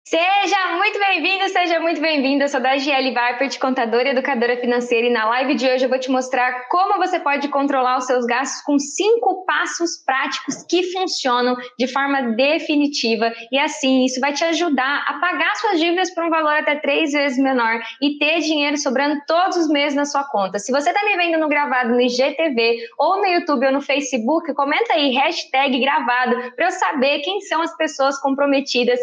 Seja muito bem-vindo, seja muito bem-vinda. Eu sou da GL Vipert, contadora e educadora financeira, e na live de hoje eu vou te mostrar como você pode controlar os seus gastos com 5 passos práticos que funcionam de forma definitiva, e assim isso vai te ajudar a pagar suas dívidas por um valor até 3 vezes menor e ter dinheiro sobrando todos os meses na sua conta. Se você está me vendo no gravado no IGTV ou no YouTube ou no Facebook, comenta aí #gravado para eu saber quem são as pessoas comprometidas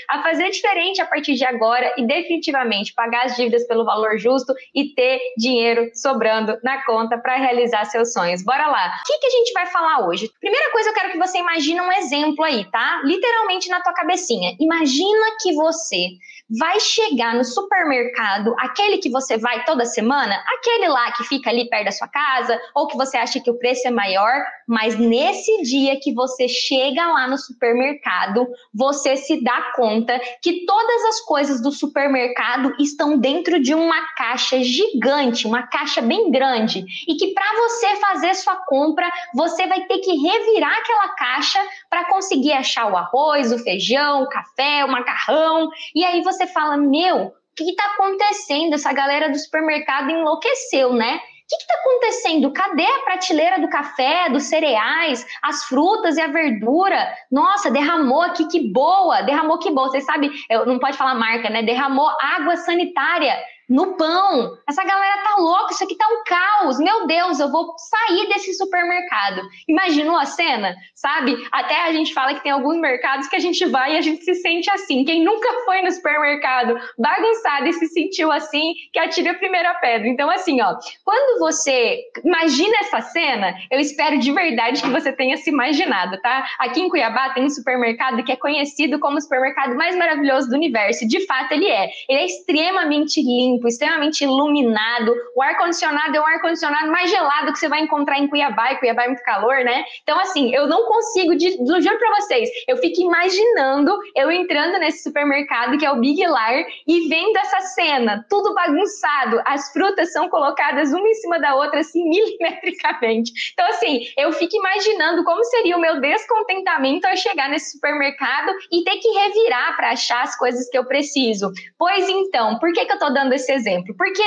a fazer diferente a partir de agora e definitivamente pagar as dívidas pelo valor justo e ter dinheiro sobrando na conta para realizar seus sonhos. Bora lá! O que a gente vai falar hoje? Primeira coisa, eu quero que você imagine um exemplo aí, tá? Literalmente na tua cabecinha. Imagina que você vai chegar no supermercado, aquele que você vai toda semana, aquele lá que fica ali perto da sua casa, ou que você acha que o preço é maior, mas nesse dia que você chega lá no supermercado, você se dá conta que todas as coisas do supermercado estão dentro de uma caixa gigante, uma caixa bem grande, e que para você fazer sua compra, você vai ter que revirar aquela caixa para conseguir achar o arroz, o feijão, o café, o macarrão, e aí você fala, meu, o que está acontecendo? Essa galera do supermercado enlouqueceu, né? O que está acontecendo? Cadê a prateleira do café, dos cereais, as frutas e a verdura? Nossa, derramou aqui, que boa! Derramou que boa. Você sabe, não pode falar marca, né? Derramou água sanitária no pão. Essa galera tá louca, isso aqui tá um caos. Meu Deus, eu vou sair desse supermercado. Imaginou a cena? Sabe? Até a gente fala que tem alguns mercados que a gente vai e a gente se sente assim. Quem nunca foi no supermercado bagunçado e se sentiu assim, que atire a primeira pedra. Então, assim, ó, quando você imagina essa cena, eu espero de verdade que você tenha se imaginado, tá? Aqui em Cuiabá tem um supermercado que é conhecido como o supermercado mais maravilhoso do universo. De fato, ele é. Ele é extremamente limpo, extremamente iluminado. O ar-condicionado é o ar-condicionado mais gelado que você vai encontrar em Cuiabá, e Cuiabá é muito calor, né? Então, assim, eu não consigo, juro pra vocês, eu fico imaginando eu entrando nesse supermercado, que é o Big Lar, e vendo essa cena, tudo bagunçado, as frutas são colocadas uma em cima da outra, assim, milimetricamente. Então, assim, eu fico imaginando como seria o meu descontentamento ao chegar nesse supermercado e ter que revirar para achar as coisas que eu preciso. Pois então, por que eu tô dando esse exemplo? Porque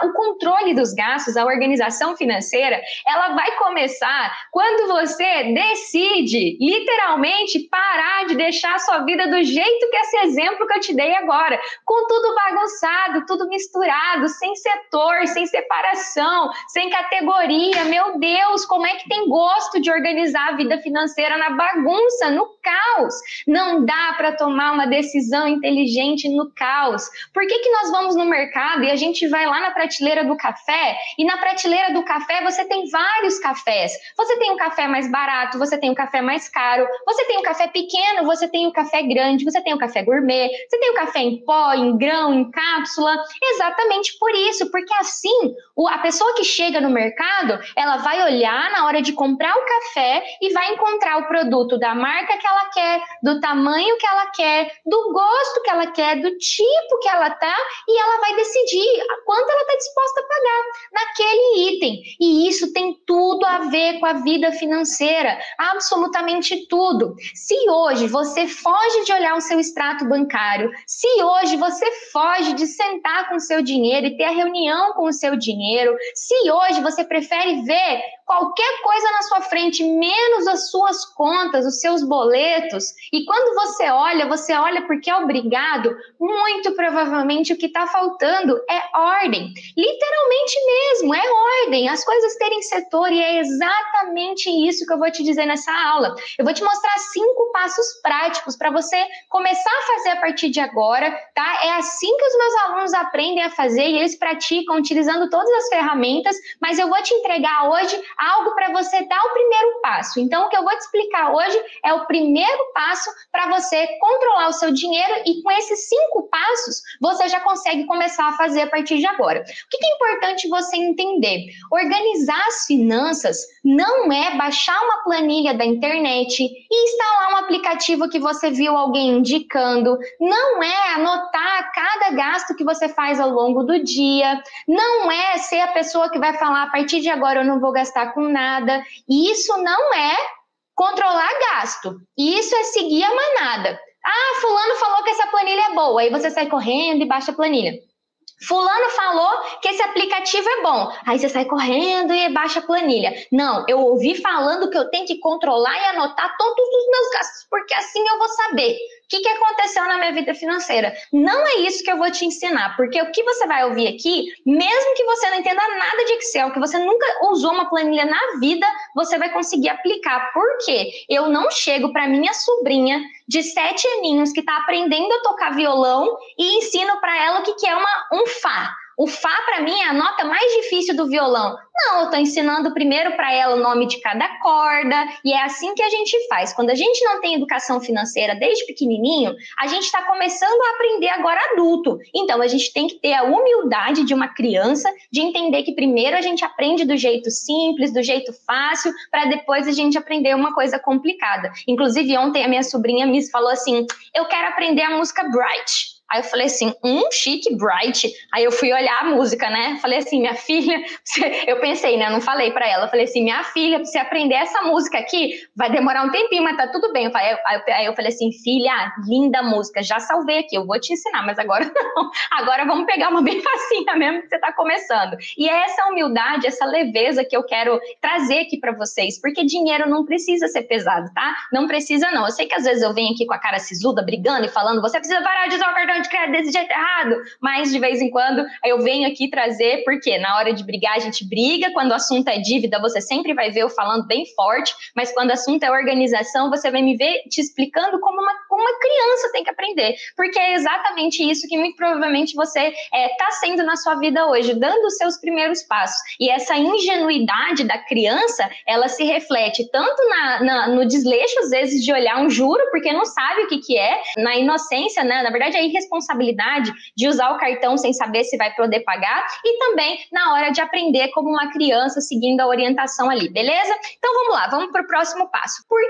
o controle dos gastos, a organização financeira, ela vai começar quando você decide, literalmente, parar de deixar a sua vida do jeito que esse exemplo que eu te dei agora, com tudo bagunçado, tudo misturado, sem setor, sem separação, sem categoria. Meu Deus, como é que tem gosto de organizar a vida financeira na bagunça, no caos? Não dá para tomar uma decisão inteligente no caos. Por que nós vamos no mercado e a gente vai lá na prateleira do café, e na prateleira do café você tem vários cafés. Você tem um café mais barato, você tem um café mais caro, você tem um café pequeno, você tem um café grande, você tem um café gourmet, você tem um café em pó, em grão, em cápsula. Exatamente por isso, porque assim, a pessoa que chega no mercado, ela vai olhar na hora de comprar o café e vai encontrar o produto da marca que ela quer, do tamanho que ela quer, do gosto que ela quer, do tipo que ela tá, e ela vai decidir quanto ela está disposta a pagar naquele item. E isso tem tudo a ver com a vida financeira, absolutamente tudo. Se hoje você foge de olhar o seu extrato bancário, se hoje você foge de sentar com o seu dinheiro e ter a reunião com o seu dinheiro, se hoje você prefere ver qualquer coisa na sua frente, menos as suas contas, os seus boletos, e quando você olha porque é obrigado, muito provavelmente o que está faltando é ordem. Literalmente mesmo, é ordem. As coisas terem setor, e é exatamente isso que eu vou te dizer nessa aula. Eu vou te mostrar 5 passos práticos para você começar a fazer a partir de agora, tá? É assim que os meus alunos aprendem a fazer, e eles praticam utilizando todas as ferramentas, mas eu vou te entregar hoje algo para você dar o primeiro passo. Então, o que eu vou te explicar hoje é o primeiro passo para você controlar o seu dinheiro, e com esses 5 passos, você já consegue começar a fazer a partir de agora. O que é importante você entender? Organizar as finanças não é baixar uma planilha da internet e instalar um aplicativo que você viu alguém indicando, não é anotar cada gasto que você faz ao longo do dia, não é ser a pessoa que vai falar a partir de agora eu não vou gastar com nada. Isso não é controlar gasto, isso é seguir a manada. Ah, fulano falou que essa planilha é boa. Aí você sai correndo e baixa a planilha. Fulano falou que esse aplicativo é bom. Aí você sai correndo e baixa a planilha. Não, eu ouvi falando que eu tenho que controlar e anotar todos os meus gastos, porque assim eu vou saber o que aconteceu na minha vida financeira. Não é isso que eu vou te ensinar, porque o que você vai ouvir aqui, mesmo que você não entenda nada de Excel, que você nunca usou uma planilha na vida, você vai conseguir aplicar. Por quê? Eu não chego para minha sobrinha de 7 aninhos que está aprendendo a tocar violão e ensino para ela o que é um Fá. O Fá, para mim, é a nota mais difícil do violão. Não, eu estou ensinando primeiro para ela o nome de cada corda, e é assim que a gente faz. Quando a gente não tem educação financeira desde pequenininho, a gente está começando a aprender agora adulto. Então, a gente tem que ter a humildade de uma criança, de entender que primeiro a gente aprende do jeito simples, do jeito fácil, para depois a gente aprender uma coisa complicada. Inclusive, ontem a minha sobrinha me falou assim, eu quero aprender a música Bright. Aí eu falei assim, chique, Bright. Aí eu fui olhar a música, né? Falei assim, minha filha, eu pensei, né? Eu não falei pra ela. Eu falei assim, minha filha, pra você aprender essa música aqui, vai demorar um tempinho, mas tá tudo bem. Aí eu falei assim, filha, linda música, já salvei aqui, eu vou te ensinar, mas agora não. Agora vamos pegar uma bem facinha mesmo, que você tá começando. E é essa humildade, essa leveza que eu quero trazer aqui pra vocês, porque dinheiro não precisa ser pesado, tá? Não precisa não. Eu sei que às vezes eu venho aqui com a cara sisuda, brigando e falando, você precisa parar de usar o cartão de crédito desse jeito errado, mas de vez em quando eu venho aqui trazer, porque na hora de brigar a gente briga, quando o assunto é dívida você sempre vai ver eu falando bem forte, mas quando o assunto é organização você vai me ver te explicando como uma criança tem que aprender, porque é exatamente isso que muito provavelmente você está sendo na sua vida hoje, dando os seus primeiros passos, e essa ingenuidade da criança, ela se reflete tanto no desleixo às vezes de olhar um juro, porque não sabe o que é, na inocência, né? Na verdade é irresponsabilidade de usar o cartão sem saber se vai poder pagar e também na hora de aprender como uma criança seguindo a orientação ali, beleza? Então vamos lá, vamos para o próximo passo. Por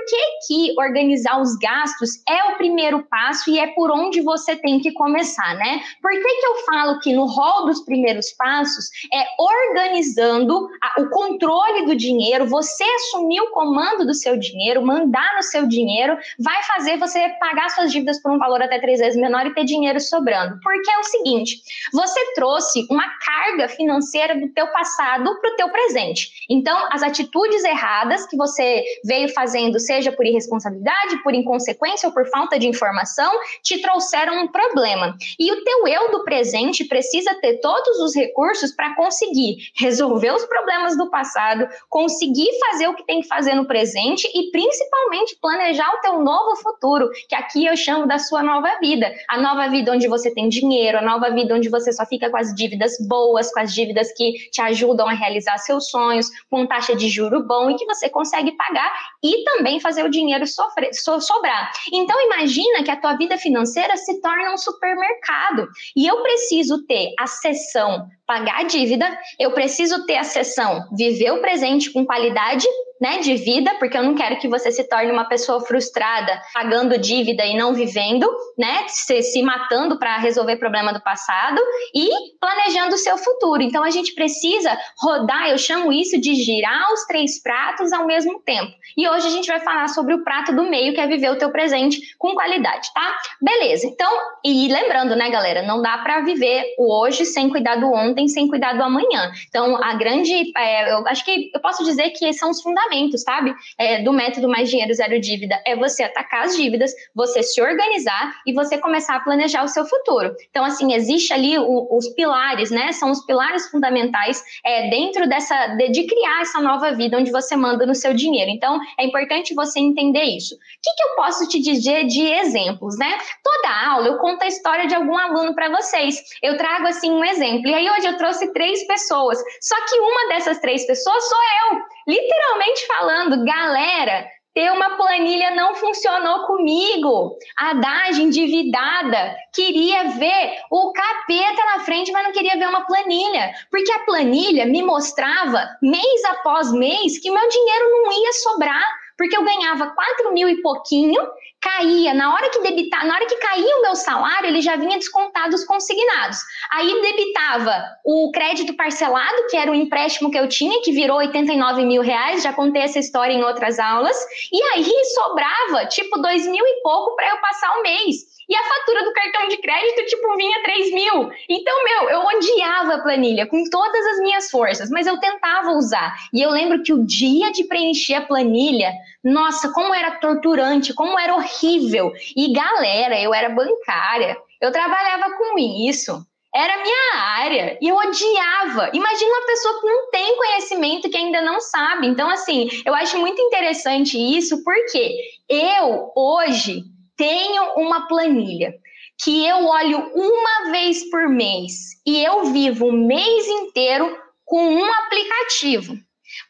que organizar os gastos é o primeiro passo e é por onde você tem que começar, né? Por que eu falo que no rol dos primeiros passos é organizando o controle do dinheiro, você assumir o comando do seu dinheiro, mandar no seu dinheiro, vai fazer você pagar suas dívidas por um valor até 3 vezes menor e ter dinheiro sobrando, porque é o seguinte, você trouxe uma carga financeira do teu passado para o teu presente, então as atitudes erradas que você veio fazendo, seja por irresponsabilidade, por inconsequência ou por falta de informação, te trouxeram um problema, e o teu eu do presente precisa ter todos os recursos para conseguir resolver os problemas do passado, conseguir fazer o que tem que fazer no presente e principalmente planejar o teu novo futuro, que aqui eu chamo da sua nova vida, a nova vida onde você tem dinheiro, a nova vida onde você só fica com as dívidas boas, com as dívidas que te ajudam a realizar seus sonhos, com taxa de juro bom e que você consegue pagar e também fazer o dinheiro sobrar. Então imagina que a tua vida financeira se torna um supermercado e eu preciso ter a seção pagar a dívida, eu preciso ter a seção viver o presente com qualidade, né, de vida, porque eu não quero que você se torne uma pessoa frustrada, pagando dívida e não vivendo, né, se matando para resolver problema do passado e planejando o seu futuro. Então a gente precisa rodar, eu chamo isso de girar os 3 pratos ao mesmo tempo. E hoje a gente vai falar sobre o prato do meio, que é viver o teu presente com qualidade, tá? Beleza. Então, e lembrando, né, galera, não dá para viver o hoje sem cuidar do ontem, sem cuidar do amanhã. Então, a grande, eu acho que eu posso dizer que são os fundamentos, sabe? Do método Mais Dinheiro Zero Dívida, é você atacar as dívidas, você se organizar e você começar a planejar o seu futuro. Então, assim, existe ali os pilares, né? São os pilares fundamentais dentro de criar essa nova vida onde você manda no seu dinheiro. Então, é importante você entender isso. O que eu posso te dizer de exemplos, né? Toda aula eu conto a história de algum aluno para vocês. Eu trago, assim, um exemplo. E aí, hoje eu trouxe 3 pessoas. Só que uma dessas 3 pessoas sou eu. Literalmente falando, galera, ter uma planilha não funcionou comigo. A Dage, endividada, queria ver o capeta na frente, mas não queria ver uma planilha. Porque a planilha me mostrava, mês após mês, que meu dinheiro não ia sobrar. Porque eu ganhava 4 mil e pouquinho, caía, na hora que caía o meu salário, ele já vinha descontado os consignados. Aí debitava o crédito parcelado, que era o empréstimo que eu tinha, que virou R$89 mil, já contei essa história em outras aulas, e aí sobrava, tipo, 2 mil e pouco para eu passar o mês. E a fatura do cartão de crédito, tipo, vinha 3 mil. Então, eu odiava a planilha com todas as minhas forças, mas eu tentava usar. E eu lembro que o dia de preencher a planilha, nossa, como era torturante, como era horrível. E galera, eu era bancária, eu trabalhava com isso. Era a minha área e eu odiava. Imagina uma pessoa que não tem conhecimento, que ainda não sabe. Então, assim, eu acho muito interessante isso, porque eu, hoje, tenho uma planilha que eu olho uma vez por mês e eu vivo o mês inteiro com um aplicativo.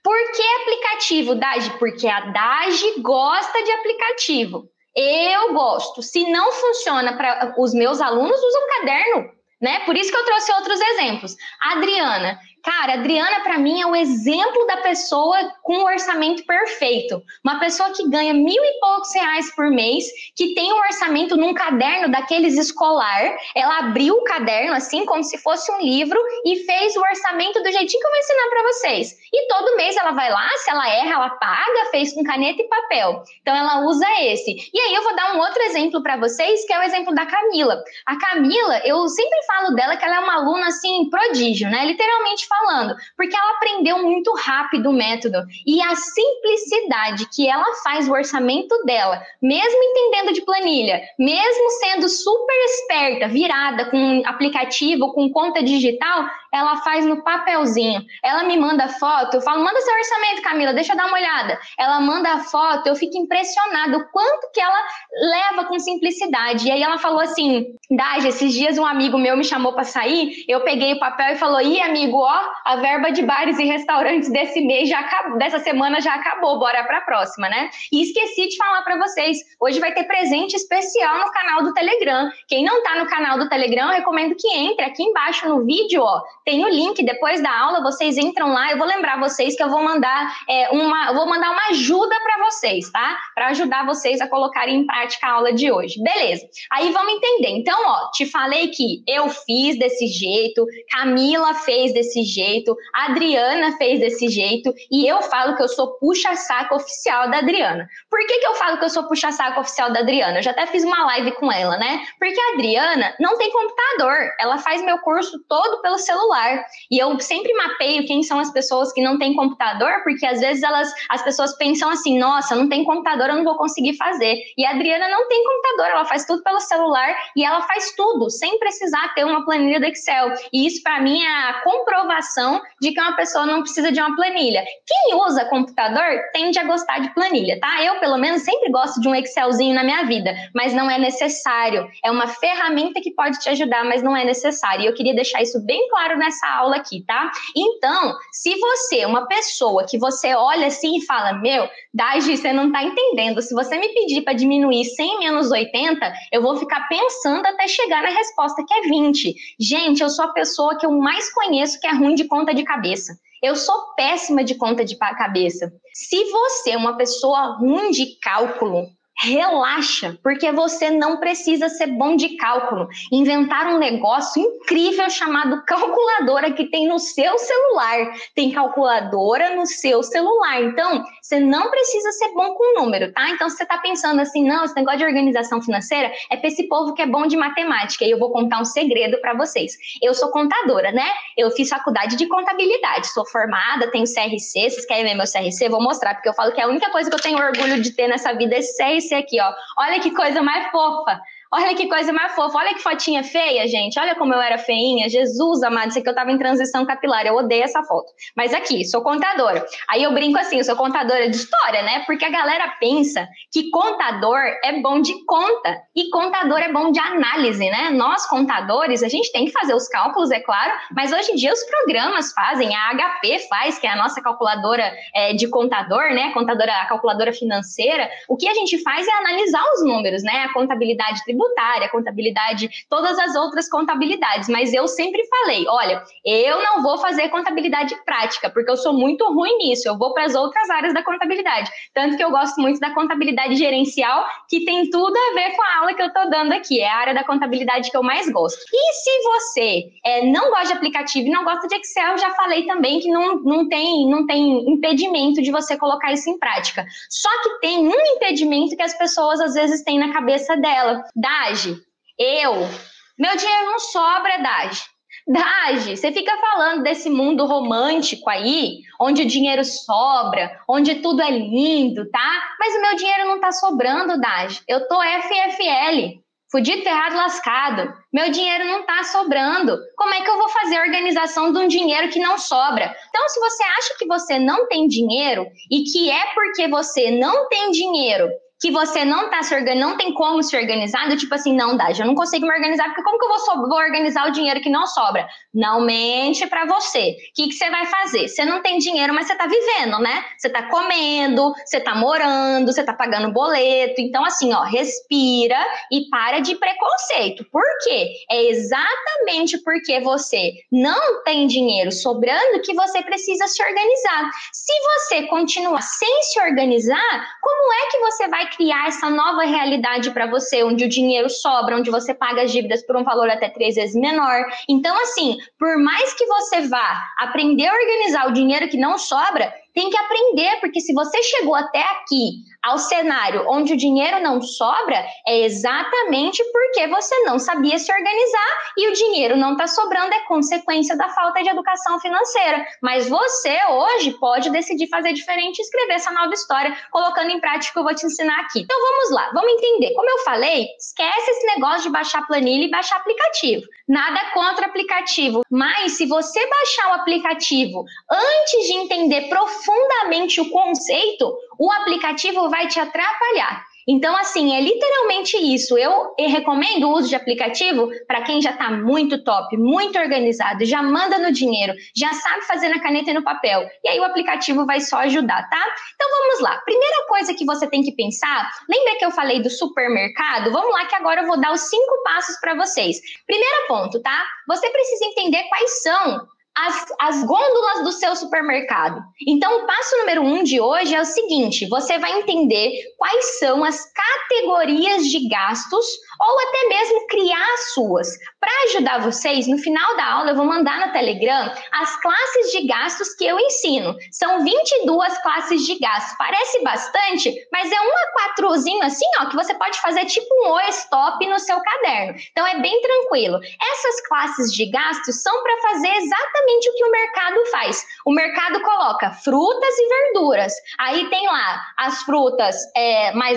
Por que aplicativo, Dagi? Porque a Dagi gosta de aplicativo. Eu gosto. Se não funciona para os meus alunos, usam caderno, né? Por isso que eu trouxe outros exemplos. A Adriana. Cara, a Adriana, para mim, é o exemplo da pessoa com um orçamento perfeito. Uma pessoa que ganha R$1.000 e poucos por mês, que tem um orçamento num caderno daqueles escolar. Ela abriu o caderno, assim, como se fosse um livro, e fez o orçamento do jeitinho que eu vou ensinar para vocês. E todo mês ela vai lá, se ela erra, ela paga, fez com caneta e papel. Então, ela usa esse. E aí, eu vou dar um outro exemplo para vocês, que é o exemplo da Camila. A Camila, eu sempre falo dela que ela é uma aluna, assim, prodígio, né? Literalmente falando, porque ela aprendeu muito rápido o método e a simplicidade que ela faz o orçamento dela, mesmo entendendo de planilha, mesmo sendo super esperta, virada com aplicativo, com conta digital, ela faz no papelzinho. Ela me manda foto, eu falo, manda seu orçamento, Camila, deixa eu dar uma olhada. Ela manda a foto, eu fico impressionada o quanto que ela leva com simplicidade. E aí ela falou assim, Dagi, esses dias um amigo meu me chamou para sair, eu peguei o papel e falou, ih, amigo, ó, a verba de bares e restaurantes desse mês já acabou, dessa semana já acabou, bora para a próxima, né? E esqueci de falar para vocês, hoje vai ter presente especial no canal do Telegram. Quem não tá no canal do Telegram, eu recomendo que entre aqui embaixo no vídeo, ó, tem o link, depois da aula vocês entram lá, eu vou lembrar vocês que eu vou mandar uma ajuda para vocês, tá? Para ajudar vocês a colocarem em prática a aula de hoje. Beleza, aí vamos entender. Então, ó, te falei que eu fiz desse jeito, Camila fez desse jeito, a Adriana fez desse jeito, e eu falo que eu sou puxa-saco oficial da Adriana. Por que eu falo que eu sou puxa-saco oficial da Adriana? Eu já até fiz uma live com ela, né? Porque a Adriana não tem computador, ela faz meu curso todo pelo celular, e eu sempre mapeio quem são as pessoas que não têm computador, porque às vezes as pessoas pensam assim, nossa, não tem computador, eu não vou conseguir fazer. E a Adriana não tem computador, ela faz tudo pelo celular, e ela faz tudo, sem precisar ter uma planilha do Excel. E isso, para mim, é a comprovação de que uma pessoa não precisa de uma planilha. Quem usa computador tende a gostar de planilha, tá? Eu, pelo menos, sempre gosto de um Excelzinho na minha vida, mas não é necessário. É uma ferramenta que pode te ajudar, mas não é necessário. E eu queria deixar isso bem claro nessa aula aqui, tá? Então, se você é uma pessoa que você olha assim e fala, meu, Dagi, você não tá entendendo. Se você me pedir para diminuir 100 menos 80, eu vou ficar pensando até chegar na resposta que é 20. Gente, eu sou a pessoa que eu mais conheço que é ruim de conta de cabeça. Eu sou péssima de conta de cabeça. Se você é uma pessoa ruim de cálculo, relaxa, porque você não precisa ser bom de cálculo. Inventaram um negócio incrível chamado calculadora que tem no seu celular. Tem calculadora no seu celular. Então, você não precisa ser bom com número, tá? Então, se você tá pensando assim, não, esse negócio de organização financeira é pra esse povo que é bom de matemática. E eu vou contar um segredo para vocês. Eu sou contadora, né? Eu fiz faculdade de contabilidade. Sou formada, tenho CRC. Vocês querem ver meu CRC? Vou mostrar, porque eu falo que a única coisa que eu tenho orgulho de ter nessa vida é esse CRC aqui, ó. Olha que coisa mais fofa. Olha que coisa mais fofa, olha que fotinha feia, gente. Olha como eu era feinha. Jesus amado, isso aqui eu tava em transição capilar. Eu odeio essa foto. Mas aqui, sou contadora. Aí eu brinco assim, eu sou contadora de história, né? Porque a galera pensa que contador é bom de conta e contador é bom de análise, né? Nós, contadores, a gente tem que fazer os cálculos, é claro, mas hoje em dia os programas fazem, a HP faz, que é a nossa calculadora de contador, né? A calculadora financeira. O que a gente faz é analisar os números, né? A contabilidade tributária, tributária, contabilidade, todas as outras contabilidades, mas eu sempre falei, olha, eu não vou fazer contabilidade prática, porque eu sou muito ruim nisso, eu vou para as outras áreas da contabilidade, tanto que eu gosto muito da contabilidade gerencial, que tem tudo a ver com a aula que eu estou dando aqui, é a área da contabilidade que eu mais gosto. E se você não gosta de aplicativo e não gosta de Excel, eu já falei também que não tem impedimento de você colocar isso em prática. Só que tem um impedimento que as pessoas às vezes têm na cabeça dela. Dagi, meu dinheiro não sobra, Dagi. Dagi, você fica falando desse mundo romântico aí, onde o dinheiro sobra, onde tudo é lindo, tá? Mas o meu dinheiro não tá sobrando, Dagi. Eu tô FFL. Fudido, ferrado, lascado. Meu dinheiro não está sobrando. Como é que eu vou fazer a organização de um dinheiro que não sobra? Então, se você acha que você não tem dinheiro e que é porque você não tem dinheiro que você não tem como se organizar, do tipo assim, não, Dagi, eu não consigo me organizar, porque como que eu vou organizar o dinheiro que não sobra? Não mente pra você. O que você vai fazer? Você não tem dinheiro, mas você tá vivendo, né? Você tá comendo, você tá morando, você tá pagando boleto. Então, assim, ó, respira e para de preconceito. Por quê? É exatamente porque você não tem dinheiro sobrando que você precisa se organizar. Se você continuar sem se organizar, como é que você vai criar essa nova realidade para você, onde o dinheiro sobra, onde você paga as dívidas por um valor até 3 vezes menor? Então, assim, por mais que você vá aprender a organizar o dinheiro que não sobra, tem que aprender, porque se você chegou até aqui, ao cenário onde o dinheiro não sobra, é exatamente porque você não sabia se organizar e o dinheiro não está sobrando, é consequência da falta de educação financeira. Mas você hoje pode decidir fazer diferente e escrever essa nova história, colocando em prática o que eu vou te ensinar aqui. Então vamos lá, vamos entender. Como eu falei, esquece esse negócio de baixar planilha e baixar aplicativo. Nada contra aplicativo, mas se você baixar o aplicativo antes de entender profundamente o conceito, o aplicativo vai te atrapalhar. Então, assim, é literalmente isso. Eu recomendo o uso de aplicativo para quem já está muito top, muito organizado, já manda no dinheiro, já sabe fazer na caneta e no papel. E aí o aplicativo vai só ajudar, tá? Então, vamos lá. Primeira coisa que você tem que pensar, lembra que eu falei do supermercado? Vamos lá que agora eu vou dar os 5 passos para vocês. Primeiro ponto, tá? Você precisa entender quais são as gôndolas do seu supermercado. Então, o passo número 1 de hoje é o seguinte: você vai entender quais são as categorias de gastos ou até mesmo criar as suas. Para ajudar vocês, no final da aula eu vou mandar no Telegram as classes de gastos que eu ensino. São 22 classes de gastos. Parece bastante, mas é 1 a 4zinho assim, ó, que você pode fazer tipo um stop no seu caderno. Então é bem tranquilo. Essas classes de gastos são para fazer exatamente o que o mercado faz. O mercado coloca frutas e verduras. Aí tem lá as frutas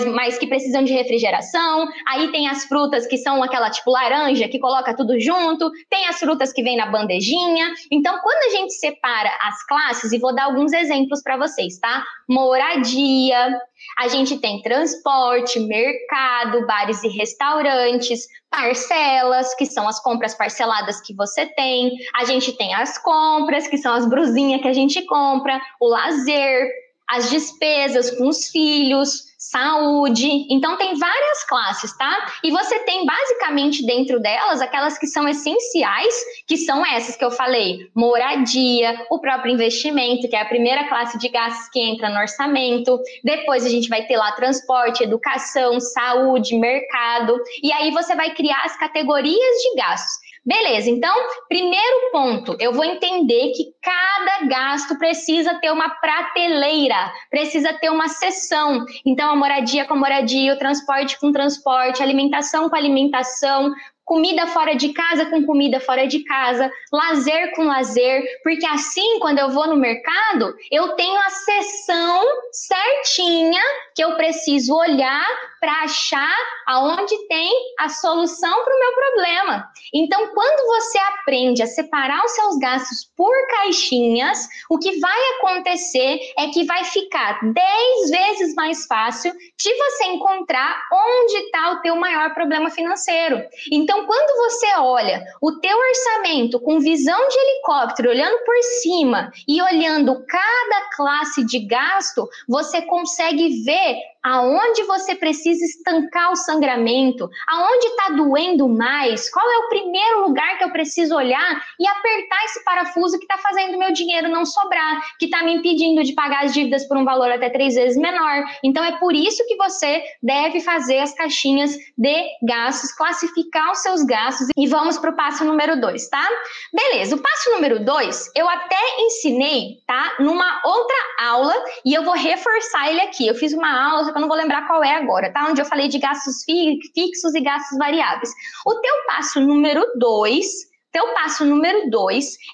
mais que precisam de refrigeração. Aí tem as frutas que são aquela tipo laranja, que coloca tudo junto. Tem as frutas que vem na bandejinha. Então, quando a gente separa as classes, e vou dar alguns exemplos para vocês, tá? Moradia, a gente tem transporte, mercado, bares e restaurantes, parcelas, que são as compras parceladas que você tem. A gente tem as compras, que são as brusinhas que a gente compra, o lazer, as despesas com os filhos, saúde. Então, tem várias classes, tá? E você tem, basicamente, dentro delas, aquelas que são essenciais, que são essas que eu falei: moradia, o próprio investimento, que é a primeira classe de gastos que entra no orçamento. Depois, a gente vai ter lá transporte, educação, saúde, mercado. E aí, você vai criar as categorias de gastos. Beleza, então, primeiro ponto, eu vou entender que cada gasto precisa ter uma prateleira, precisa ter uma seção. Então, a moradia com moradia, o transporte com transporte, alimentação com alimentação, comida fora de casa com comida fora de casa, lazer com lazer, porque assim, quando eu vou no mercado, eu tenho a seção certinha que eu preciso olhar para achar aonde tem a solução para o meu problema. Então, quando você aprende a separar os seus gastos por caixinhas, o que vai acontecer é que vai ficar 10 vezes mais fácil de você encontrar onde está o teu maior problema financeiro. Então, quando você olha o teu orçamento com visão de helicóptero, olhando por cima e olhando cada classe de gasto, você consegue ver aonde você precisa estancar o sangramento, aonde está doendo mais, qual é o primeiro lugar que eu preciso olhar e apertar esse parafuso que está fazendo meu dinheiro não sobrar, que está me impedindo de pagar as dívidas por um valor até 3 vezes menor. Então é por isso que você deve fazer as caixinhas de gastos, classificar os seus gastos, e vamos para o passo número 2, tá? Beleza, o passo número 2 eu até ensinei, tá? Numa outra aula, e eu vou reforçar ele aqui. Eu fiz uma aula, só que eu não vou lembrar qual é agora, tá? Onde eu falei de gastos fixos e gastos variáveis. O teu passo número 2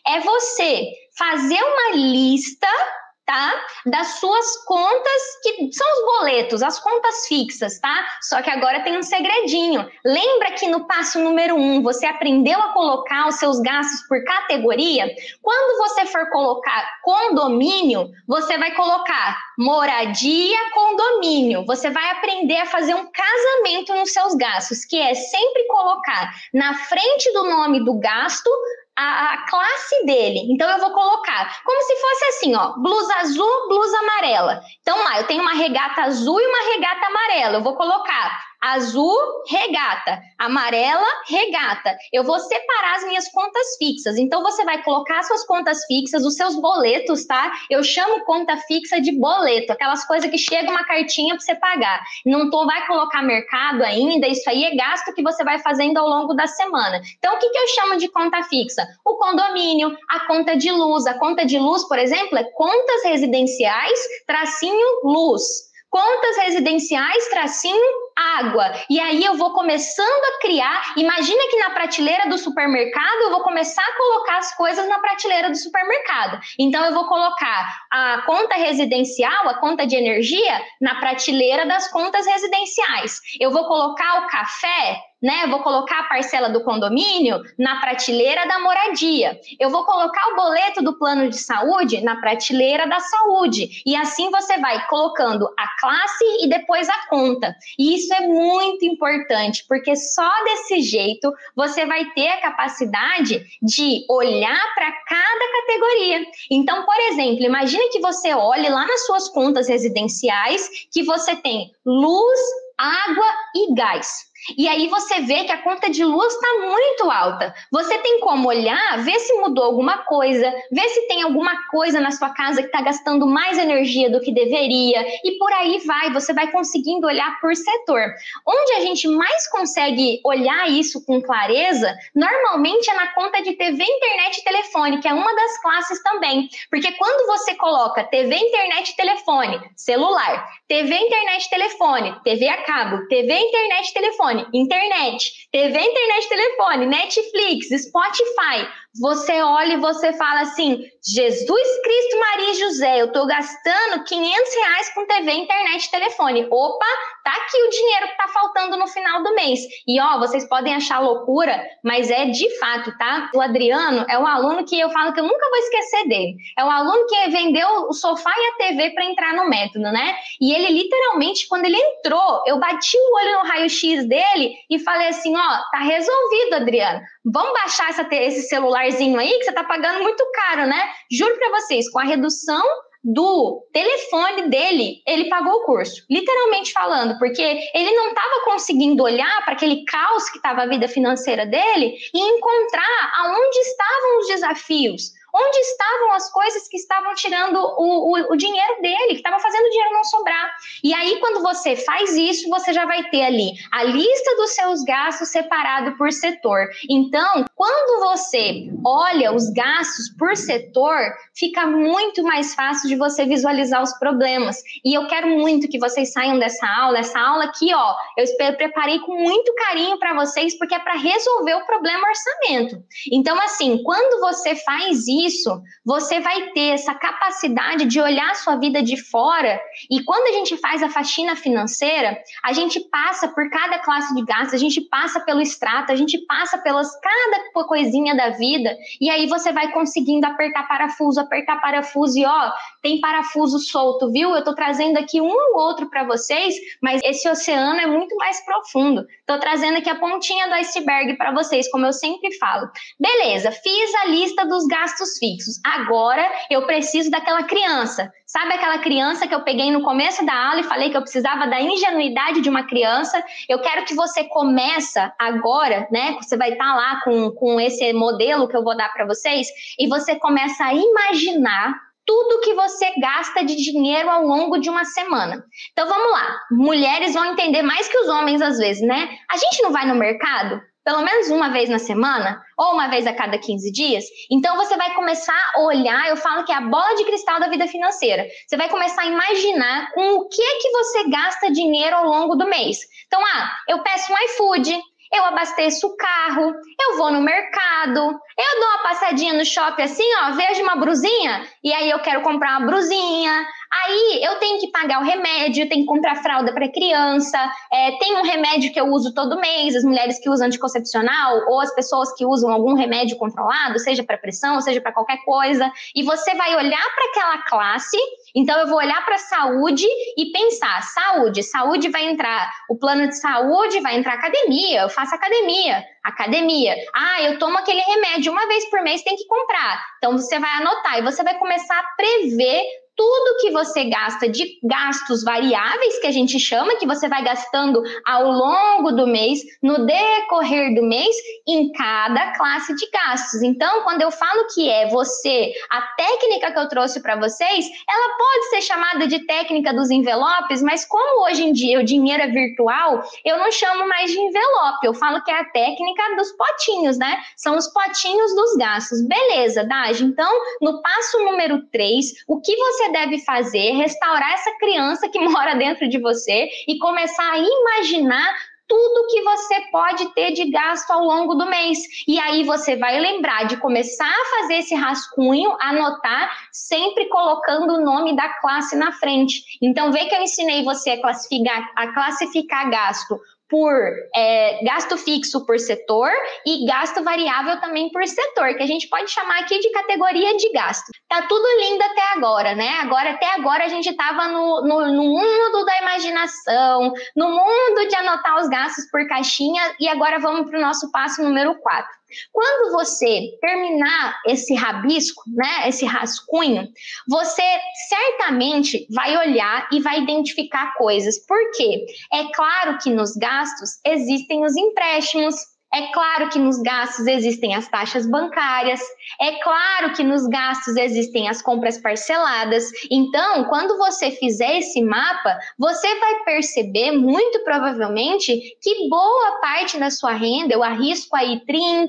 é você fazer uma lista, tá? Das suas contas, que são os boletos, as contas fixas, tá? Só que agora tem um segredinho. Lembra que no passo número 1 você aprendeu a colocar os seus gastos por categoria? Quando você for colocar condomínio, você vai colocar moradia, condomínio. Você vai aprender a fazer um casamento nos seus gastos, que é sempre colocar na frente do nome do gasto a classe dele. Então eu vou colocar como se fosse assim, ó, blusa azul, blusa amarela. Então lá, eu tenho uma regata azul e uma regata amarela. Eu vou colocar azul, regata, amarela, regata. Eu vou separar as minhas contas fixas. Então você vai colocar suas contas fixas, os seus boletos, tá? Eu chamo conta fixa de boleto, aquelas coisas que chega uma cartinha para você pagar. Vai colocar mercado ainda, isso aí é gasto que você vai fazendo ao longo da semana. Então o que eu chamo de conta fixa? O condomínio, a conta de luz. A conta de luz, por exemplo, é contas residenciais, tracinho luz. Contas residenciais, tracinho água. E aí eu vou começando a criar, imagina que na prateleira do supermercado eu vou começar a colocar as coisas na prateleira do supermercado. Então eu vou colocar a conta residencial, a conta de energia, na prateleira das contas residenciais. Eu vou colocar o café, né? Eu vou colocar a parcela do condomínio na prateleira da moradia. Eu vou colocar o boleto do plano de saúde na prateleira da saúde. E assim você vai colocando a classe e depois a conta. E isso é muito importante, porque só desse jeito você vai ter a capacidade de olhar para cada categoria. Então, por exemplo, imagine que você olhe lá nas suas contas residenciais que você tem luz, água e gás. E aí você vê que a conta de luz está muito alta. Você tem como olhar, ver se mudou alguma coisa, ver se tem alguma coisa na sua casa que está gastando mais energia do que deveria, e por aí vai, você vai conseguindo olhar por setor. Onde a gente mais consegue olhar isso com clareza, normalmente é na conta de TV, internet e telefone, que é uma das classes também. Porque quando você coloca TV, internet e telefone, celular, TV, internet e telefone, TV a cabo, TV, internet e telefone, internet, TV, internet, telefone, Netflix, Spotify, você olha e você fala assim, Jesus Cristo, Maria e José, eu tô gastando R$500 com TV, internet e telefone. Opa, tá aqui o dinheiro que tá faltando no final do mês. E ó, vocês podem achar loucura, mas é de fato, tá? O Adriano é um aluno que eu falo que eu nunca vou esquecer dele. É um aluno que vendeu o sofá e a TV para entrar no método, né? E ele literalmente, quando ele entrou, eu bati o olho no raio-x dele e falei assim, ó, tá resolvido, Adriano. Vamos baixar esse celularzinho aí que você tá pagando muito caro, né? Juro para vocês, com a redução do telefone dele, ele pagou o curso, literalmente falando, porque ele não estava conseguindo olhar para aquele caos que estava a vida financeira dele e encontrar aonde estavam os desafios. Onde estavam as coisas que estavam tirando o dinheiro dele, que estava fazendo o dinheiro não sobrar. E aí, quando você faz isso, você já vai ter ali a lista dos seus gastos separado por setor. Então, quando você olha os gastos por setor, fica muito mais fácil de você visualizar os problemas. E eu quero muito que vocês saiam dessa aula. Essa aula aqui, ó, eu preparei com muito carinho para vocês, porque é para resolver o problema orçamento. Então, assim, quando você faz isso, você vai ter essa capacidade de olhar a sua vida de fora, e quando a gente faz a faxina financeira, a gente passa por cada classe de gastos, a gente passa pelo extrato, a gente passa pelas cada coisinha da vida, e aí você vai conseguindo apertar parafuso e ó, tem parafuso solto, viu? Eu tô trazendo aqui um ou outro para vocês, mas esse oceano é muito mais profundo. Tô trazendo aqui a pontinha do iceberg para vocês, como eu sempre falo. Beleza, fiz a lista dos gastos fixos. Agora eu preciso daquela criança. Sabe aquela criança que eu peguei no começo da aula e falei que eu precisava da ingenuidade de uma criança? Eu quero que você começa agora, né? Você vai estar lá com esse modelo que eu vou dar para vocês e você começa a imaginar tudo que você gasta de dinheiro ao longo de uma semana. Então vamos lá, mulheres vão entender mais que os homens às vezes, né? A gente não vai no mercado pelo menos uma vez na semana, ou uma vez a cada 15 dias, então você vai começar a olhar, eu falo que é a bola de cristal da vida financeira. Você vai começar a imaginar com o que você gasta dinheiro ao longo do mês. Então, eu peço um iFood, eu abasteço o carro, eu vou no mercado, eu dou uma passadinha no shopping assim, ó, vejo uma brusinha, e aí eu quero comprar uma brusinha. Aí eu tenho que pagar o remédio, tenho que comprar fralda para criança, tem um remédio que eu uso todo mês, as mulheres que usam anticoncepcional ou as pessoas que usam algum remédio controlado, seja para pressão, seja para qualquer coisa, e você vai olhar para aquela classe. Então eu vou olhar para a saúde e pensar, saúde vai entrar o plano de saúde, vai entrar academia, eu faço academia, eu tomo aquele remédio uma vez por mês, tem que comprar. Então você vai anotar e você vai começar a prever tudo que você gasta de gastos variáveis, que a gente chama, que você vai gastando ao longo do mês, no decorrer do mês, em cada classe de gastos. Então, quando eu falo que a técnica que eu trouxe para vocês, ela pode ser chamada de técnica dos envelopes, mas como hoje em dia o dinheiro é virtual, eu não chamo mais de envelope, eu falo que é a técnica dos potinhos, né? São os potinhos dos gastos. Beleza, Daj? Então, no passo número 3, o que você deve fazer, restaurar essa criança que mora dentro de você e começar a imaginar tudo que você pode ter de gasto ao longo do mês. E aí você vai lembrar de começar a fazer esse rascunho, anotar, sempre colocando o nome da classe na frente. Então, vê que eu ensinei você a classificar gasto por gasto fixo por setor e gasto variável também por setor, que a gente pode chamar aqui de categoria de gasto. Tá tudo lindo até agora, né? Até agora a gente estava no mundo da imaginação, no mundo de anotar os gastos por caixinha, e agora vamos para o nosso passo número 4. Quando você terminar esse rabisco, né, esse rascunho, você certamente vai olhar e vai identificar coisas. Por quê? É claro que nos gastos existem os empréstimos, é claro que nos gastos existem as taxas bancárias, é claro que nos gastos existem as compras parceladas. Então, quando você fizer esse mapa, você vai perceber, muito provavelmente, que boa parte da sua renda, eu arrisco aí 30%,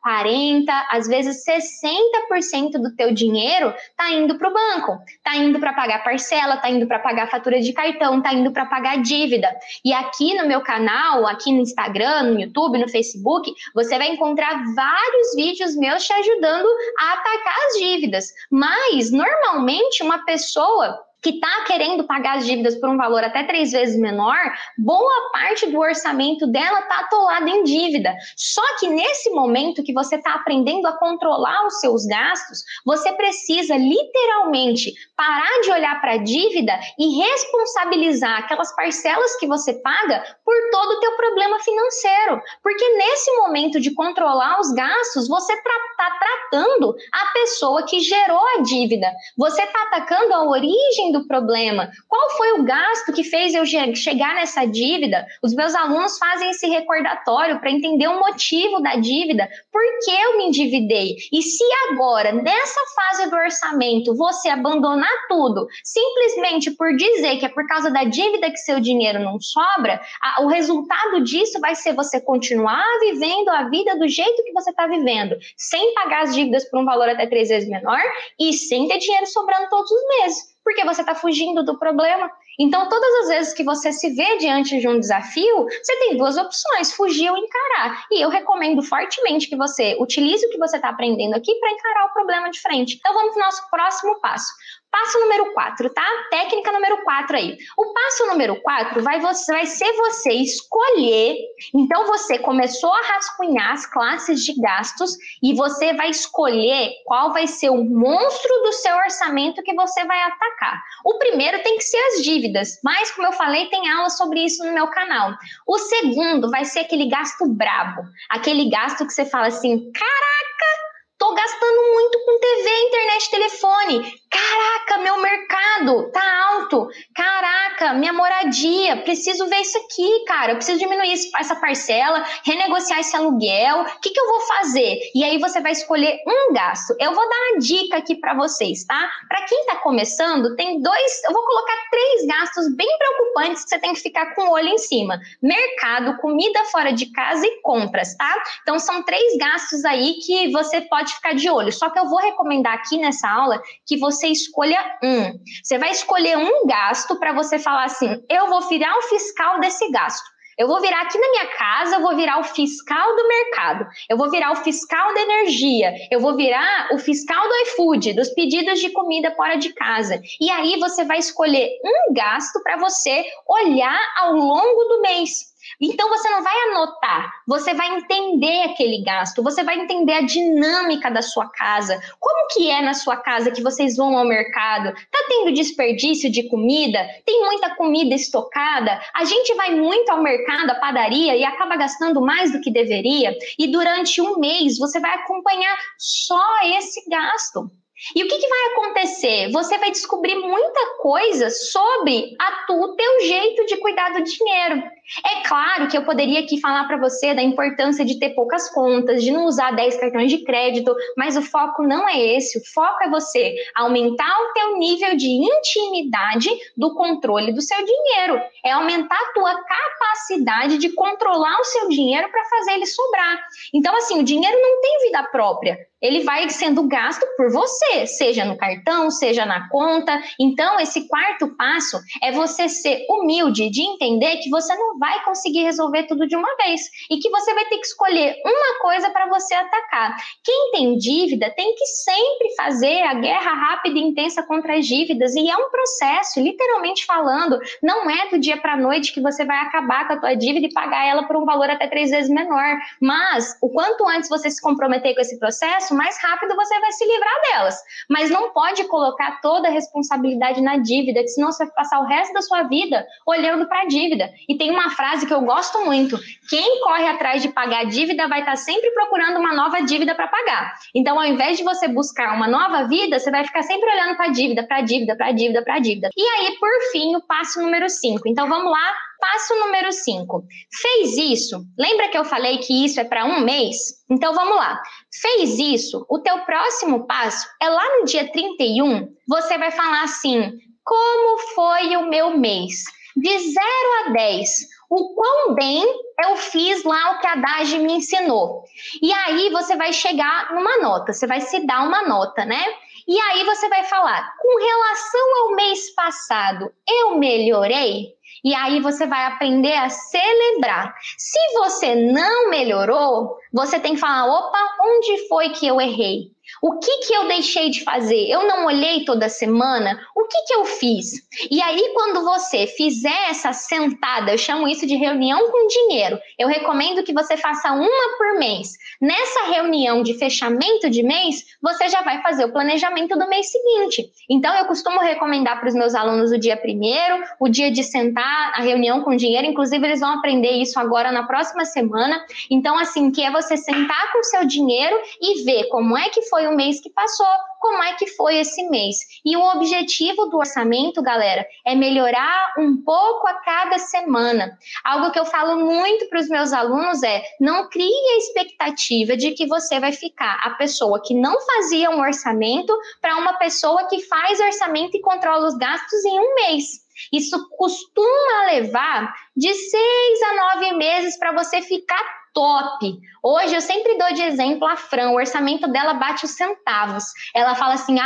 40%, às vezes 60% do teu dinheiro está indo para o banco, está indo para pagar parcela, está indo para pagar fatura de cartão, está indo para pagar dívida. E aqui no meu canal, aqui no Instagram, no YouTube, no Facebook, você vai encontrar vários vídeos meus te ajudando a atacar as dívidas. Mas, normalmente, uma pessoa que está querendo pagar as dívidas por um valor até 3 vezes menor, boa parte do orçamento dela está atolada em dívida. Só que nesse momento que você está aprendendo a controlar os seus gastos, você precisa literalmente parar de olhar para a dívida e responsabilizar aquelas parcelas que você paga por todo o teu problema financeiro. Porque nesse momento de controlar os gastos, você está tratando a pessoa que gerou a dívida. Você está atacando a origem do problema. Qual foi o gasto que fez eu chegar nessa dívida? Os meus alunos fazem esse recordatório para entender o motivo da dívida. Por que eu me endividei? E se agora, nessa fase do orçamento, você abandonar tudo, simplesmente por dizer que é por causa da dívida que seu dinheiro não sobra, o resultado disso vai ser você continuar vivendo a vida do jeito que você está vivendo, sem pagar as dívidas por um valor até 3 vezes menor e sem ter dinheiro sobrando todos os meses. porque você está fugindo do problema. Então, todas as vezes que você se vê diante de um desafio, você tem duas opções, fugir ou encarar. E eu recomendo fortemente que você utilize o que você está aprendendo aqui para encarar o problema de frente. Então, vamos para o nosso próximo passo. Passo número 4, tá? Técnica número 4 aí. O passo número 4 vai ser você escolher. Então, você começou a rascunhar as classes de gastos e você vai escolher qual vai ser o monstro do seu orçamento que você vai atacar. O primeiro tem que ser as dívidas, mas, como eu falei, tem aula sobre isso no meu canal. O segundo vai ser aquele gasto brabo. Aquele gasto que você fala assim, caraca, tô gastando muito com TV, internet, telefone. Caraca, meu mercado tá alto. Caraca, minha moradia. Preciso ver isso aqui, cara. Eu preciso diminuir essa parcela, renegociar esse aluguel. O que eu vou fazer? E aí você vai escolher um gasto. Eu vou dar uma dica aqui para vocês, tá? Para quem tá começando, tem eu vou colocar 3 gastos bem preocupantes que você tem que ficar com o olho em cima. Mercado, comida fora de casa e compras, tá? Então são 3 gastos aí que você pode ficar de olho. Só que eu vou recomendar aqui nessa aula que você escolha um. Você vai escolher um gasto para você falar assim, eu vou virar o fiscal desse gasto. Eu vou virar aqui na minha casa, eu vou virar o fiscal do mercado, eu vou virar o fiscal da energia, eu vou virar o fiscal do iFood, dos pedidos de comida fora de casa. E aí você vai escolher um gasto para você olhar ao longo do mês. Então você não vai anotar, você vai entender aquele gasto, você vai entender a dinâmica da sua casa, como que é na sua casa que vocês vão ao mercado, tá tendo desperdício de comida, tem muita comida estocada, a gente vai muito ao mercado, à padaria e acaba gastando mais do que deveria, e durante um mês você vai acompanhar só esse gasto. E o que vai acontecer? Você vai descobrir muita coisa sobre o teu jeito de cuidar do dinheiro. É claro que eu poderia aqui falar para você da importância de ter poucas contas, de não usar 10 cartões de crédito, mas o foco não é esse. O foco é você aumentar o teu nível de intimidade do controle do seu dinheiro. É aumentar a tua capacidade de controlar o seu dinheiro para fazer ele sobrar. Então, assim, o dinheiro não tem vida própria. Ele vai sendo gasto por você, seja no cartão, seja na conta. Então, esse quarto passo é você ser humilde, de entender que você não vai conseguir resolver tudo de uma vez e que você vai ter que escolher uma coisa para você atacar. Quem tem dívida tem que sempre fazer a guerra rápida e intensa contra as dívidas e é um processo, literalmente falando, não é do dia para a noite que você vai acabar com a tua dívida e pagar ela por um valor até 3 vezes menor, mas o quanto antes você se comprometer com esse processo, mais rápido você vai se livrar delas. Mas não pode colocar toda a responsabilidade na dívida, que senão você vai passar o resto da sua vida olhando para a dívida. E tem uma frase que eu gosto muito: quem corre atrás de pagar a dívida vai estar sempre procurando uma nova dívida para pagar. Então, ao invés de você buscar uma nova vida, você vai ficar sempre olhando para a dívida, para a dívida, para a dívida, para a dívida. E aí, por fim, o passo número 5. Então, vamos lá. Passo número 5. Fez isso? Lembra que eu falei que isso é para um mês? Então vamos lá. Fez isso? O teu próximo passo é lá no dia 31, você vai falar assim: como foi o meu mês? De 0 a 10, o quão bem eu fiz lá o que a Dagi me ensinou. E aí você vai chegar numa nota, você vai se dar uma nota, né? E aí você vai falar: com relação ao mês passado, eu melhorei? E aí você vai aprender a celebrar. Se você não melhorou, você tem que falar: opa, onde foi que eu errei? O que eu deixei de fazer? Eu não olhei toda semana? O que eu fiz? E aí, quando você fizer essa sentada, eu chamo isso de reunião com dinheiro. Eu recomendo que você faça uma por mês. Nessa reunião de fechamento de mês, você já vai fazer o planejamento do mês seguinte. Então, eu costumo recomendar para os meus alunos o dia 1º, o dia de sentar, a reunião com dinheiro. Inclusive, eles vão aprender isso agora na próxima semana. Então, assim, que é você sentar com o seu dinheiro e ver como é que foi o mês que passou, como é que foi esse mês. E o objetivo do orçamento, galera, é melhorar um pouco a cada semana. Algo que eu falo muito para os meus alunos é: não crie a expectativa de que você vai ficar a pessoa que não fazia um orçamento para uma pessoa que faz orçamento e controla os gastos em um mês. Isso costuma levar de 6 a 9 meses para você ficar top. Hoje eu sempre dou de exemplo a Fran, o orçamento dela bate os centavos. Ela fala assim,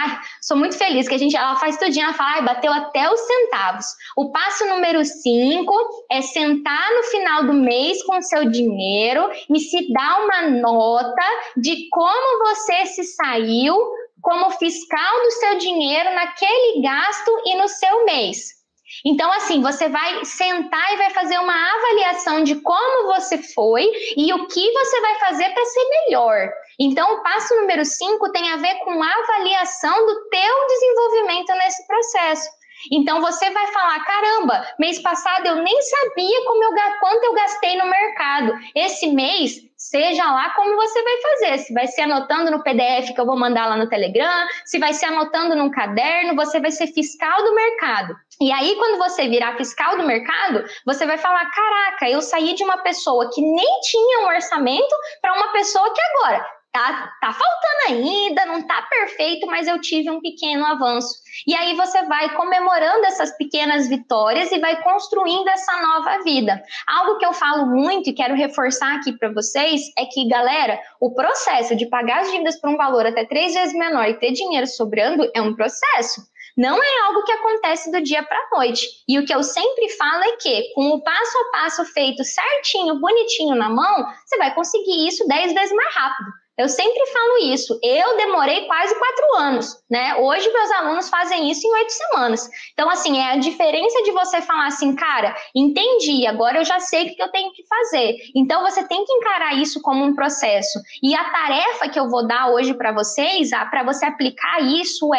sou muito feliz, que ela faz tudinho, ela fala, bateu até os centavos. O passo número 5 é sentar no final do mês com o seu dinheiro e se dar uma nota de como você se saiu como fiscal do seu dinheiro naquele gasto e no seu mês. Então, assim, você vai sentar e vai fazer uma avaliação de como você foi e o que você vai fazer para ser melhor. Então, o passo número 5 tem a ver com a avaliação do teu desenvolvimento nesse processo. Então, você vai falar, caramba, mês passado eu nem sabia quanto eu gastei no mercado. Esse mês, seja lá como você vai fazer. Se vai ser anotando no PDF que eu vou mandar lá no Telegram, se vai ser anotando num caderno, você vai ser fiscal do mercado. E aí, quando você virar fiscal do mercado, você vai falar, caraca, eu saí de uma pessoa que nem tinha um orçamento para uma pessoa que agora tá faltando ainda, não tá perfeito, mas eu tive um pequeno avanço. E aí você vai comemorando essas pequenas vitórias e vai construindo essa nova vida. Algo que eu falo muito e quero reforçar aqui para vocês é que, galera, o processo de pagar as dívidas por um valor até 3 vezes menor e ter dinheiro sobrando é um processo. Não é algo que acontece do dia para a noite. E o que eu sempre falo é que, com o passo a passo feito certinho, bonitinho na mão, você vai conseguir isso 10 vezes mais rápido. Eu sempre falo isso. Eu demorei quase 4 anos, né? Hoje, meus alunos fazem isso em 8 semanas. Então, assim, é a diferença de você falar assim, cara, entendi, agora eu já sei o que eu tenho que fazer. Então, você tem que encarar isso como um processo. E a tarefa que eu vou dar hoje para vocês, para você aplicar isso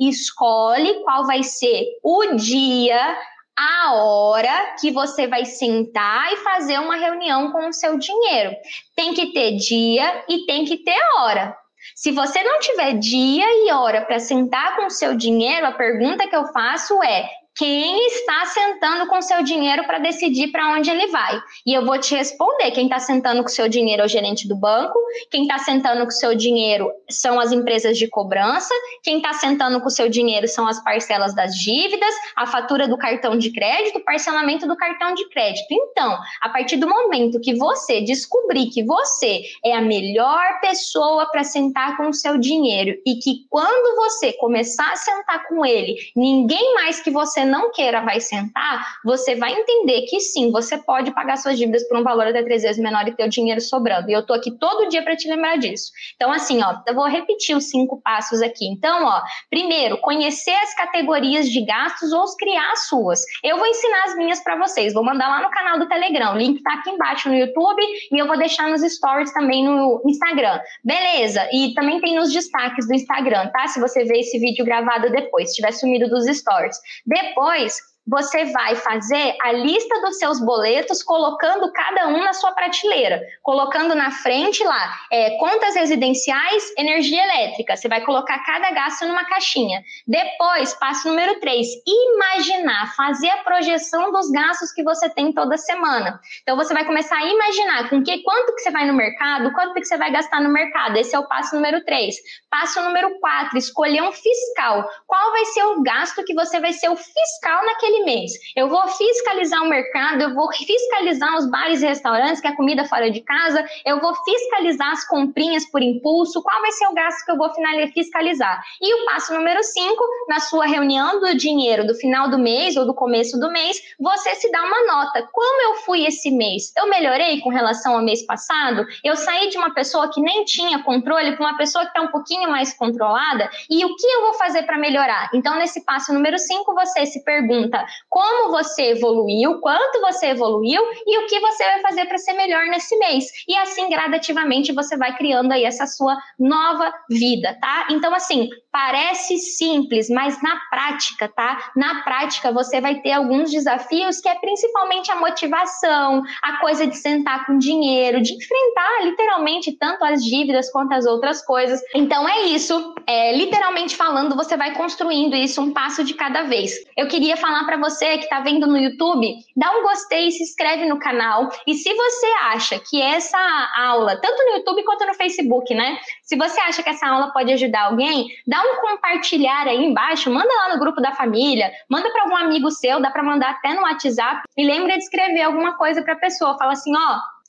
escolhe qual vai ser o dia, a hora que você vai sentar e fazer uma reunião com o seu dinheiro. Tem que ter dia e tem que ter hora. Se você não tiver dia e hora para sentar com o seu dinheiro, a pergunta que eu faço é: quem está sentando com o seu dinheiro para decidir para onde ele vai? E eu vou te responder, quem está sentando com o seu dinheiro é o gerente do banco, quem está sentando com o seu dinheiro são as empresas de cobrança, quem está sentando com o seu dinheiro são as parcelas das dívidas, a fatura do cartão de crédito, o parcelamento do cartão de crédito. Então, a partir do momento que você descobrir que você é a melhor pessoa para sentar com o seu dinheiro e que quando você começar a sentar com ele, ninguém mais que você não queira vai sentar, você vai entender que sim, você pode pagar suas dívidas por um valor até 3 vezes menor e ter o dinheiro sobrando. E eu tô aqui todo dia para te lembrar disso. Então, assim, eu vou repetir os 5 passos aqui. Então, primeiro, conhecer as categorias de gastos ou criar as suas. Eu vou ensinar as minhas para vocês. Vou mandar lá no canal do Telegram. O link tá aqui embaixo no YouTube e eu vou deixar nos stories também no Instagram. Beleza? E também tem nos destaques do Instagram, tá? Se você ver esse vídeo gravado depois, se tiver sumido dos stories. Depois, você vai fazer a lista dos seus boletos, colocando cada um na sua prateleira, colocando na frente lá, contas residenciais, energia elétrica. Você vai colocar cada gasto numa caixinha. Depois, passo número 3, imaginar, fazer a projeção dos gastos que você tem toda semana. Então, você vai começar a imaginar quanto que você vai no mercado, quanto que você vai gastar no mercado. Esse é o passo número 3. Passo número 4, escolher um fiscal. Qual vai ser o gasto que você vai ser o fiscal naquele mês? Eu vou fiscalizar o mercado, eu vou fiscalizar os bares e restaurantes, que é comida fora de casa, eu vou fiscalizar as comprinhas por impulso. Qual vai ser o gasto que eu vou fiscalizar? E o passo número 5, na sua reunião do dinheiro do final do mês ou do começo do mês, você se dá uma nota. Como eu fui esse mês? Eu melhorei com relação ao mês passado? Eu saí de uma pessoa que nem tinha controle para uma pessoa que está um pouquinho mais controlada? E o que eu vou fazer para melhorar? Então, nesse passo número 5, você se pergunta como você evoluiu, quanto você evoluiu e o que você vai fazer para ser melhor nesse mês. E assim, gradativamente, você vai criando aí essa sua nova vida, tá? Então, assim, parece simples, mas na prática, tá? Na prática, você vai ter alguns desafios que é principalmente a motivação, a coisa de sentar com dinheiro, de enfrentar literalmente tanto as dívidas quanto as outras coisas. Então, é isso. Literalmente falando, você vai construindo isso um passo de cada vez. Eu queria falar para você que está vendo no YouTube, dá um gostei, se inscreve no canal. E se você acha que essa aula, tanto no YouTube quanto no Facebook, né? Se você acha que essa aula pode ajudar alguém, dá um compartilhar aí embaixo, manda lá no grupo da família, manda para algum amigo seu, dá para mandar até no WhatsApp. E lembra de escrever alguma coisa para a pessoa. Fala assim,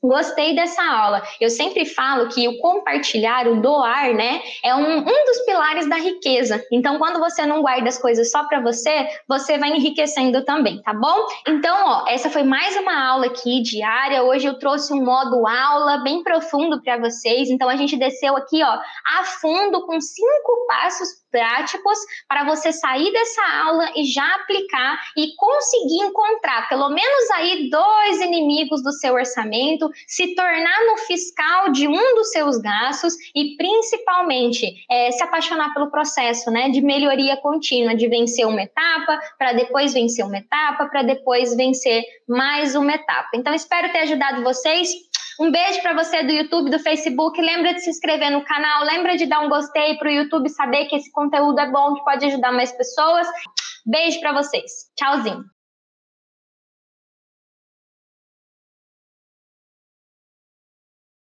Gostei dessa aula. Eu sempre falo que o compartilhar, o doar, né, é um dos pilares da riqueza. Então, quando você não guarda as coisas só para você, você vai enriquecendo também, tá bom? Então, ó, essa foi mais uma aula aqui diária. Hoje eu trouxe um modo aula bem profundo para vocês. Então, a gente desceu aqui, ó, a fundo com 5 passos práticos para você sair dessa aula e já aplicar e conseguir encontrar pelo menos aí 2 inimigos do seu orçamento, se tornar no fiscal de um dos seus gastos e principalmente se apaixonar pelo processo, né, de melhoria contínua, de vencer uma etapa, para depois vencer uma etapa, para depois vencer mais uma etapa. Então, espero ter ajudado vocês. Um beijo para você do YouTube, do Facebook. Lembra de se inscrever no canal, lembra de dar um gostei para o YouTube saber que esse conteúdo é bom, que pode ajudar mais pessoas. Beijo para vocês. Tchauzinho.